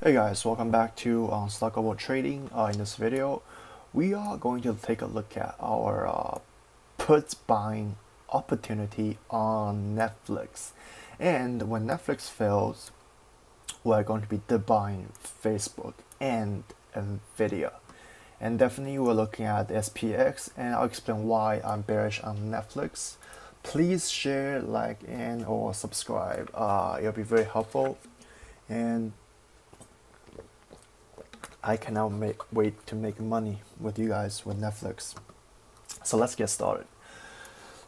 Hey guys, welcome back to Stock About Trading. In this video, we are going to take a look at our put buying opportunity on Netflix. And when Netflix fails, we're going to be buying Facebook and NVDA. And definitely we're looking at SPX, and I'll explain why I'm bearish on Netflix. Please share, like, and or subscribe. It'll be very helpful. And I cannot wait to make money with you guys with Netflix. So let's get started.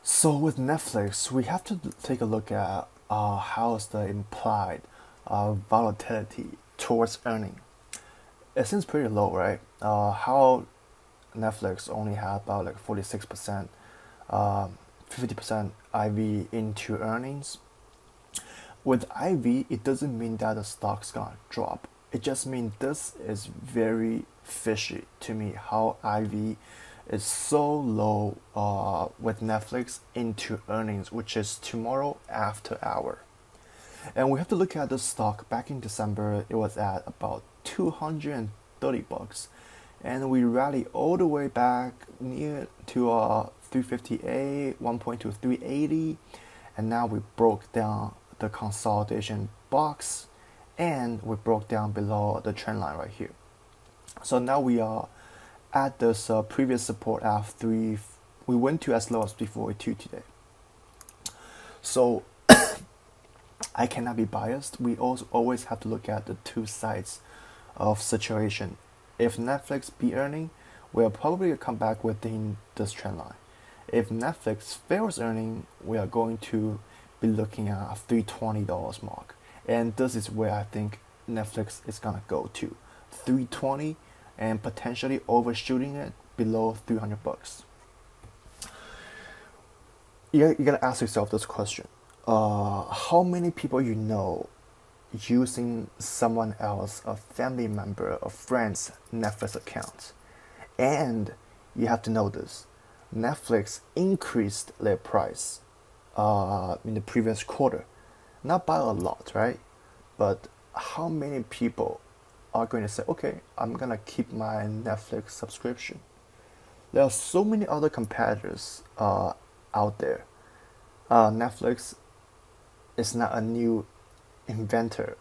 So with Netflix, we have to take a look at how's the implied volatility towards earning. It seems pretty low, right? How Netflix only had about like 46%, 50% IV into earnings. With IV, it doesn't mean that the stock's gonna drop. It just means this is very fishy to me, how IV is so low with Netflix into earnings, which is tomorrow after hour. And we have to look at the stock. Back in December, it was at about 230 bucks, and we rallied all the way back near to 358, 1 to 380, and now we broke down the consolidation box, and we broke down below the trend line right here. So now we are at this previous support at 3. We went to as low as 342 today. So I cannot be biased. We also always have to look at the two sides of situation. If Netflix be earning, we'll probably come back within this trend line. If Netflix fails earning, we are going to be looking at a $320 mark. And this is where I think Netflix is gonna go to, 320, and potentially overshooting it below 300 bucks. You gotta ask yourself this question: how many people you know using someone else, a family member, a friend's Netflix account? And you have to know this: Netflix increased their price in the previous quarter. Not by a lot, right? But how many people are going to say, okay, I'm going to keep my Netflix subscription? There are so many other competitors out there. Netflix is not a new inventor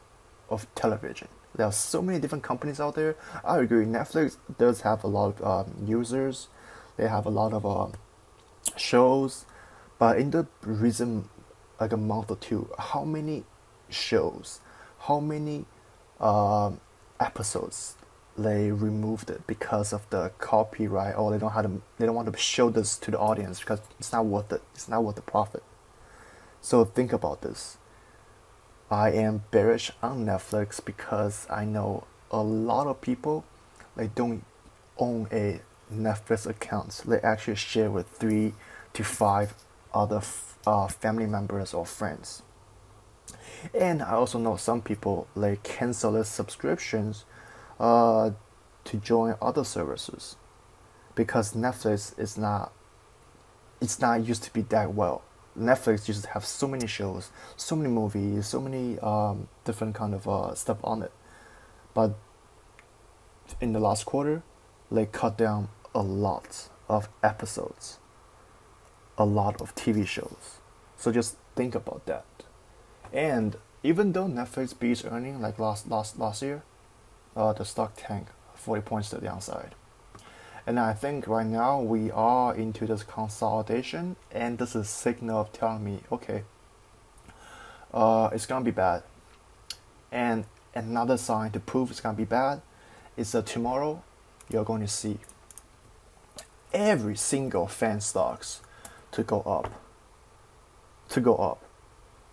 of television. There are so many different companies out there. I agree, Netflix does have a lot of users. They have a lot of shows. But in the recent like a month or two, how many shows, how many episodes they removed it because of the copyright, or they don't want to show this to the audience because it's not worth it. It's not worth the profit. So think about this. I am bearish on Netflix because I know a lot of people, they don't own a Netflix account. They actually share with 3 to 5 other family members or friends. And I also know some people, they cancel their subscriptions to join other services because Netflix is not, it's not used to be that well. Netflix used to have so many shows, so many movies, so many different kind of stuff on it. But in the last quarter, they cut down a lot of episodes, a lot of TV shows. So just think about that. And even though Netflix beats earning like last year, the stock tanked 40 points to the downside. And I think right now we are into this consolidation, and this is a signal of telling me, okay, it's gonna be bad. And another sign to prove it's gonna be bad is that tomorrow you're going to see every single fan stocks to go up.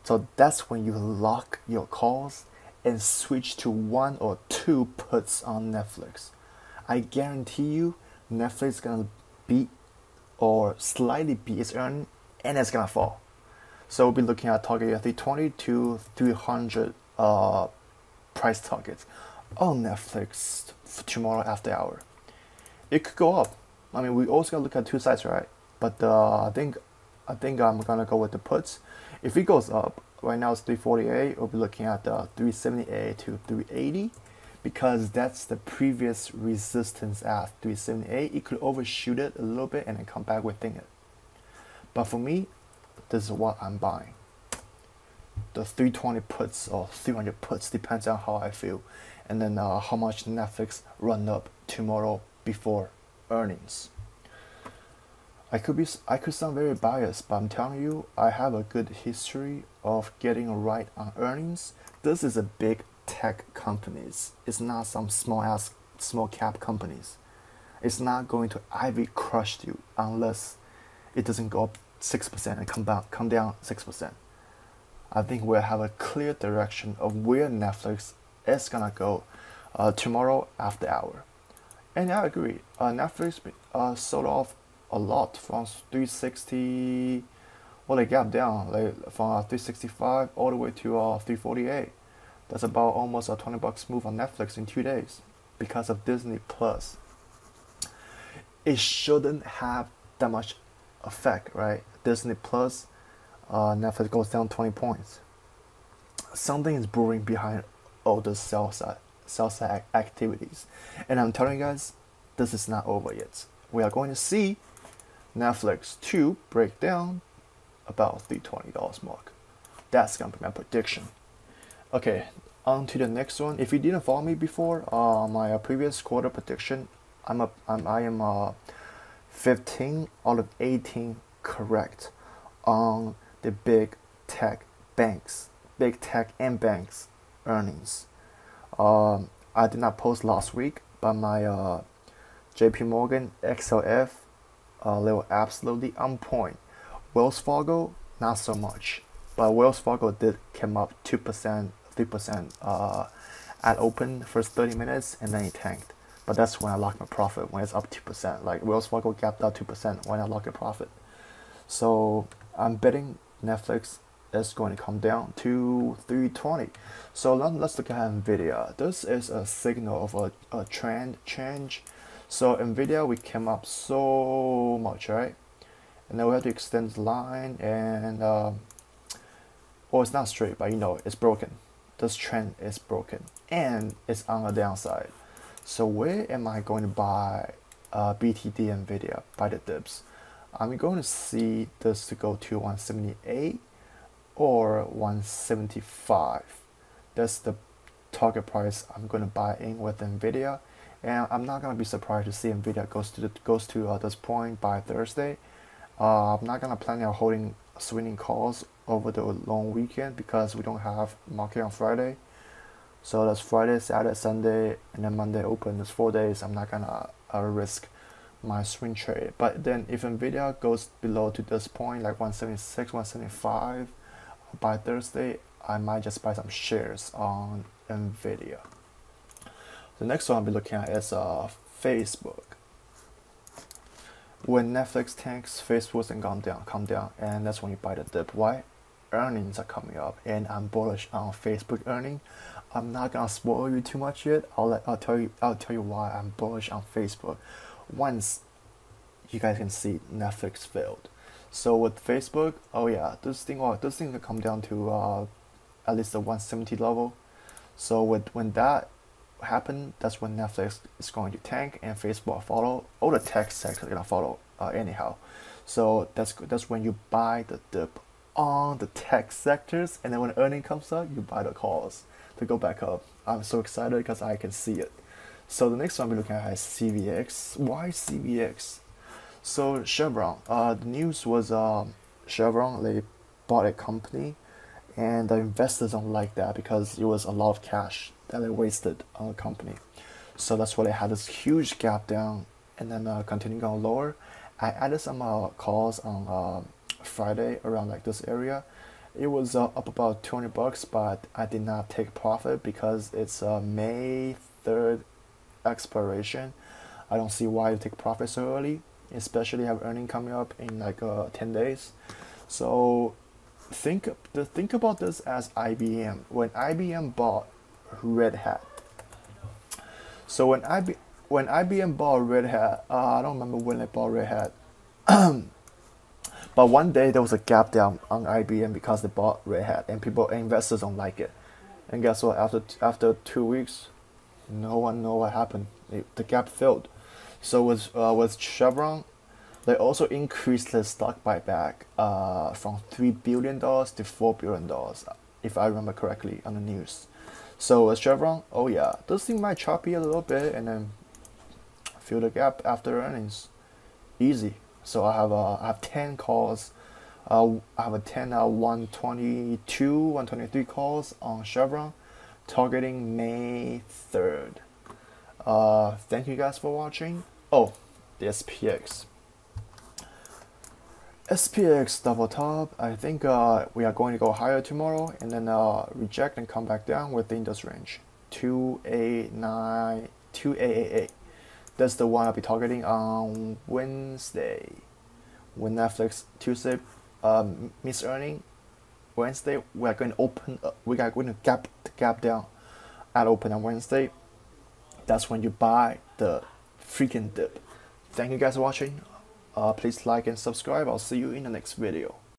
So that's when you lock your calls and switch to 1 or 2 puts on Netflix. I guarantee you Netflix is gonna beat or slightly beat its earning, and it's gonna fall. So we'll be looking at target 320 to 300 price targets on Netflix for tomorrow after hour. It could go up. I mean, we also gotta look at two sides, right? But I think I'm gonna go with the puts. If it goes up, right now it's 348. We'll be looking at 378 to 380. because that's the previous resistance at 378. It could overshoot it a little bit and then come back within it. But for me, this is what I'm buying. The 320 puts or 300 puts, depends on how I feel, and then how much Netflix run up tomorrow before earnings. I could sound very biased, but I'm telling you, I have a good history of getting right on earnings. This is a big tech companies. It's not some small cap companies. It's not going to Ivy crush you unless it doesn't go up 6% and come down 6%. I think we'll have a clear direction of where Netflix is gonna go tomorrow after hour. And I agree, Netflix sold off a lot from 360. Well, they gapped down from 365 all the way to 348. That's about almost a $20 move on Netflix in 2 days because of Disney Plus. It shouldn't have that much effect, right? Disney Plus, Netflix goes down 20 points. Something is brewing behind all the sell side activities, and I'm telling you guys, this is not over yet. We are going to see Netflix 2 break down about $320 mark. That's gonna be my prediction. Okay, on to the next one. If you didn't follow me before, my previous quarter prediction, I am 15 out of 18 correct on the big tech and banks earnings. I did not post last week, but my JP Morgan XLF they were absolutely on point. Wells Fargo, not so much, but Wells Fargo did come up 2%, 3% at open first 30 minutes, and then it tanked. But that's when I locked my profit, when it's up 2%. Like Wells Fargo gapped out 2% when I locked a profit. So I'm betting Netflix is going to come down to 320. So let's look at NVIDIA. This is a signal of a trend change. So NVIDIA, we came up so much, right? And then we have to extend the line, and well, it's not straight, but you know, it's broken. This trend is broken, and it's on the downside. So where am I going to buy BTD NVIDIA, buy the dips? I'm going to see this to go to 178 or 175. That's the target price I'm going to buy in with NVIDIA. And I'm not gonna be surprised to see NVIDIA goes to this point by Thursday. I'm not gonna plan on holding swinging calls over the long weekend because we don't have market on Friday. So that's Friday, Saturday, Sunday, and then Monday open. There's 4 days. I'm not gonna risk my swing trade. But then if NVIDIA goes below to this point, like 176, 175 by Thursday, I might just buy some shares on NVIDIA. The next one I'll be looking at is Facebook. When Netflix tanks, Facebook's gonna come down, and that's when you buy the dip. Why? Earnings are coming up, and I'm bullish on Facebook earning. I'm not gonna spoil you too much yet. I'll tell you why I'm bullish on Facebook once you guys can see Netflix failed. So with Facebook, oh yeah, this thing will come down to at least the 170 level. So when that happen, that's when Netflix is going to tank and Facebook will follow. All the tech sectors are gonna follow anyhow. So that's when you buy the dip on the tech sectors, and then when earning comes up, you buy the calls to go back up. I'm so excited because I can see it. So the next one we're looking at is CVX. Why CVX? So Chevron. The news was Chevron, they bought a company, and the investors don't like that because it was a lot of cash that they wasted on the company. So that's why they had this huge gap down, and then continuing on lower. I added some calls on Friday around like this area. It was up about $200, but I did not take profit because it's May 3rd expiration. I don't see why you take profit so early, especially have earning coming up in like 10 days. So think about this as IBM. When IBM bought Red Hat. So when IBM bought Red Hat, I don't remember when they bought Red Hat, but one day there was a gap down on IBM because they bought Red Hat, and investors don't like it. And guess what? After 2 weeks, No one know what happened. The gap filled. So with Chevron, they also increased the stock buyback from $3 billion to $4 billion, if I remember correctly on the news. So with Chevron, oh yeah, this thing might choppy a little bit and then fill the gap after earnings. Easy. So I have 10 calls. I have a 10 122, 123 calls on Chevron, targeting May 3rd. Thank you guys for watching. Oh, the SPX. SPX double top. I think we are going to go higher tomorrow and then reject and come back down within this range. 289, 2888. That's the one I'll be targeting on Wednesday. When Netflix Tuesday miss earning, Wednesday we are going to open. We are going to gap the gap down at open on Wednesday. That's when you buy the freaking dip. Thank you guys for watching. Please like and subscribe. I'll see you in the next video.